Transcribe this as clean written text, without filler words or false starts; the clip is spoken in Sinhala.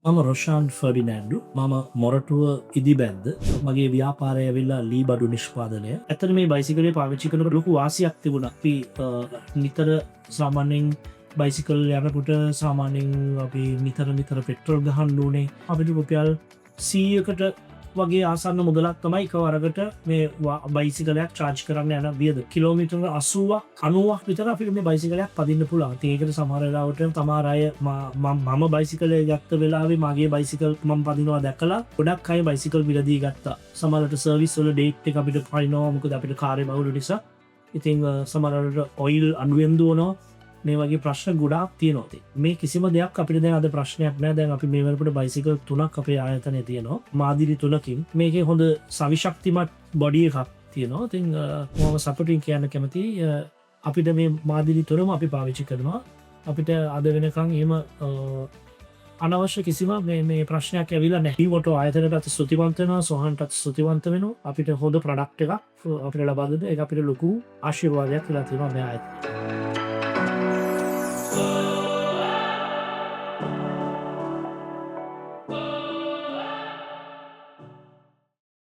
මම රොෂාන් ෆර්ඩිනෑන්ඩු මම මොරටුව ඉදිබැද්ද මගේ ව්‍යාපාරය ඇවිල්ලා ලී බඩු නිෂ්පාදනය ඇතන මේ බයිසිකලේ පාවිච්චි කනට ලොකු වාසියක් තිබුණ අපි නිතර සාමාන්‍යෙන් බයිසිකල් යනකුට සාමාන්‍යෙන් අපි නිතර පෙට්‍රල් ගහන් ඕනේ අපිට රුපියල් සීයකට වගේ ආසන්න මුදලක් තමයි එක වරකට මේ බයිසිකලයක් චාර්ජ් කරන්න යන වියද කිලෝමිටර 80ක් විතර අපිට මේ බයිසිකලයක් පදින්න පුළුවන්. ඒකට සමහරලාවට තමාරය මම බයිසිකලේ ගත්ත වෙලාවේ මගේ බයිසිකල් මම පදිනවා දැකලා ගොඩක් අය බයිසිකල් මිලදී ගත්තා. සමහරට සර්විස් වල ඩේට් එක අපිට පයින්නවා මොකද අපිට කාර්ය බහුල නිසා. ඉතින් සමහරට ඔයිල් අඩුවෙන් දුවනවා. මේ වගේ ප්‍රශ්න ගොඩාක් තියෙනවා. මේ කිසිම දෙයක් අපිට දැන් අද ප්‍රශ්නයක් නෑ. දැන් අපි මේ වෙනකොට බයිසිකල් 3ක් අපේ ආයතනයේ තියෙනවා. මාදිලි 3කින් මේකේ හොඳ සවිශක්තිමත් බොඩි එකක් තියෙනවා. ඉතින් මම සතුටින් කියන්න කැමතියි අපිට මේ මාදිලි 3ම අපි පාවිච්චි කරනවා. අපිට අද වෙනකන් එහෙම අනවශ්‍ය කිසිම මේ ප්‍රශ්නයක් ඇවිල්ලා නැහැ. ඊවට ආයතනයට ස්තුතිවන්ත වෙනවා, සෝහන්ටත් ස්තුතිවන්ත වෙනවා. අපිට හොඳ ප්‍රොඩක්ට් එකක් අපිට ලබා දෙන්න ඒක අපිට ලොකු ආශිර්වාදයක් කියලා තියෙනවා මේ ආයතනය.